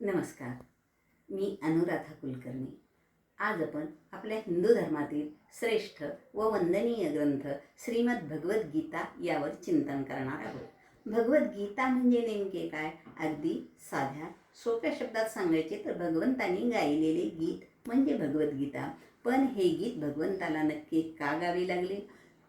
नमस्कार. मी अनुराधा कुलकर्णी. आज आपण आपल्या हिंदू धर्मातील श्रेष्ठ व वंदनीय ग्रंथ श्रीमद भगवद्गीता यावर चिंतन करणार आहोत. भगवद्गीता म्हणजे नेमके काय? अगदी साध्या सोप्या शब्दात सांगायचे तर भगवंतांनी गायलेले गीत म्हणजे भगवद्गीता. पण हे गीत भगवंताला नक्की का गावे लागले?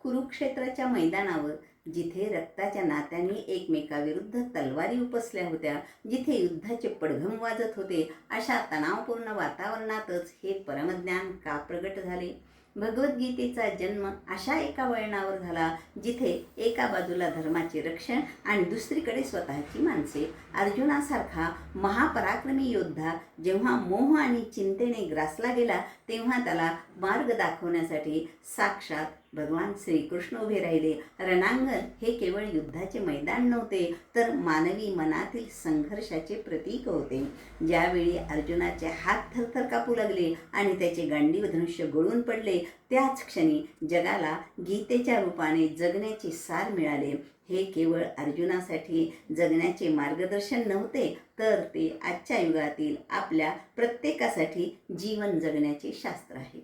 कुरुक्षेत्राच्या मैदानावर जिथे रक्ताच्या नात्यांनी एकमेकाविरुद्ध तलवारी उपसल्या होत्या, जिथे युद्धाचे पडघम वाजत होते, अशा तणावपूर्ण वातावरणातच हे परमज्ञान का प्रगट झाले? भगवद्गीतेचा जन्म अशा एका वळणावर झाला जिथे एका बाजूला धर्माचे रक्षण आणि दुसरीकडे स्वतःची माणसे. अर्जुनासारखा महापराक्रमी योद्धा जेव्हा मोह आणि चिंतेने ग्रासला गेला, तेव्हा त्याला मार्ग दाखवण्यासाठी साक्षात भगवान श्रीकृष्ण उभे राहिले. रणांगण हे केवळ युद्धाचे मैदान नव्हते, तर मानवी मनातील संघर्षाचे प्रतीक होते. ज्यावेळी अर्जुनाचे हात थरथर कापू लागले आणि त्याचे गांडीव धनुष्य गळून पडले, त्याच क्षणी जगाला गीतेच्या रूपाने जगण्याचे सार मिळाले. हे केवळ अर्जुनासाठी जगण्याचे मार्गदर्शन नव्हते, तर ते आजच्या युगातील आपल्या प्रत्येकासाठी जीवन जगण्याचे शास्त्र आहे.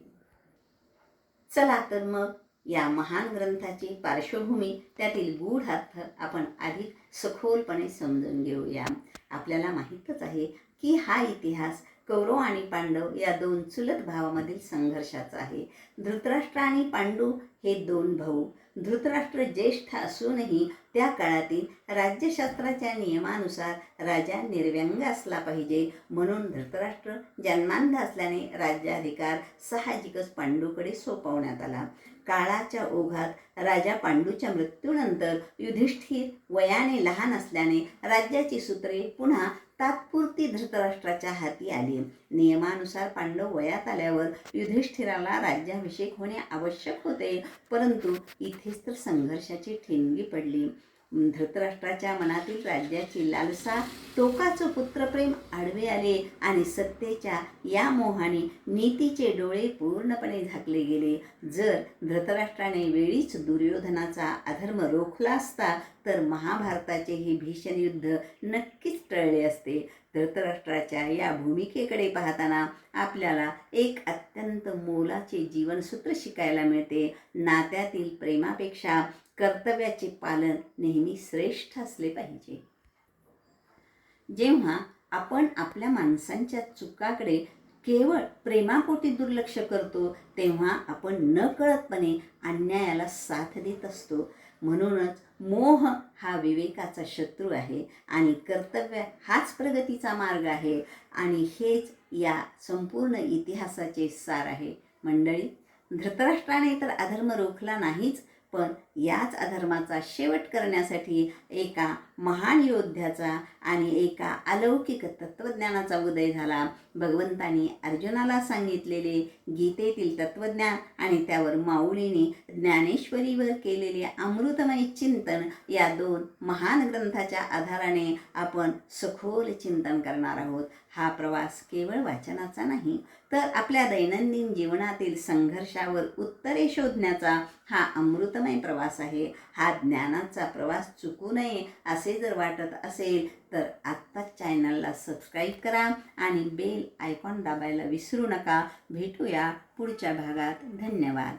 चला तर मग या महान ग्रंथाची पार्श्वभूमी, त्यातील गूढ अर्थ आपण अधिक सखोलपणे समजून घेऊया. आपल्याला माहीतच आहे की हा इतिहास कौरव आणि पांडव या दोन चुलत भावामधील संघर्षाचा आहे. धृतराष्ट्र आणि पांडू हे दोन भाऊ. धृतराष्ट्र ज्येष्ठ असूनही त्या काळातील राज्यशास्त्राच्या नियमानुसार राजा निर्व्यंग असला पाहिजे, म्हणून धृतराष्ट्र जन्मांध असल्याने राज्याधिकार साहजिकच पांडूकडे सोपवण्यात आला. काळाच्या ओघात राजा पांडूच्या मृत्यूनंतर युधिष्ठिर वयाने लहान असल्याने राज्याची सूत्रे पुन्हा तात्पुरती धृतराष्ट्राच्या हाती आली. नियमानुसार पांडव वयात आल्यावर युधिष्ठिराला राज्याभिषेक होणे आवश्यक होते, परंतु इथेच तर संघर्षाची ठिणगी पडली. धृतराष्ट्राच्या मनातील राज्याची लालसा, टोकाचं पुत्रप्रेम आडवे आले आणि सत्तेच्या या मोहाने नीतीचे डोळे पूर्णपणे झाकले गेले. जर धृतराष्ट्राने वेळीच दुर्योधनाचा अधर्म रोखला असता, तर महाभारताचे हे भीषण युद्ध नक्कीच टळले असते. धृतराष्ट्राच्या या भूमिकेकडे पाहताना आपल्याला एक अत्यंत मोलाचे जीवनसूत्र शिकायला मिळते. नात्यातील प्रेमापेक्षा कर्तव्याचे पालन नेहमी श्रेष्ठ असले पाहिजे. जेव्हा आपण आपल्या माणसांच्या चुकाकडे केवळ प्रेमापोटी दुर्लक्ष करतो, तेव्हा आपण नकळतपणे अन्यायाला साथ देत असतो. म्हणूनच मोह हा विवेकाचा शत्रू आहे आणि कर्तव्य हाच प्रगतीचा मार्ग आहे. आणि हेच या संपूर्ण इतिहासाचे सार आहे. मंडळी, धृतराष्ट्राने तर अधर्म रोखला नाहीच, पण याच अधर्माचा शेवट करण्यासाठी एका महान योद्ध्याचा आणि एका अलौकिक तत्त्वज्ञानाचा उदय झाला. भगवंतांनी अर्जुनाला सांगितलेले गीतेतील तत्त्वज्ञान आणि त्यावर माऊलीने ज्ञानेश्वरीवर केलेले अमृतमय चिंतन, या दोन महान ग्रंथाच्या आधाराने आपण सखोल चिंतन करणार आहोत. हा प्रवास केवळ वाचनाचा नाही, तर आपल्या दैनंदिन जीवनातील संघर्षावर उत्तरे शोधण्याचा हा अमृतमय प्रवास आहे. हा ज्ञानाचा प्रवास चुकू नये असे जर वाटत असेल तर आत्ताच चॅनलला सबस्क्राईब करा आणि बेल आयकॉन दाबायला विसरू नका. भेटूया पुढच्या भागात. धन्यवाद.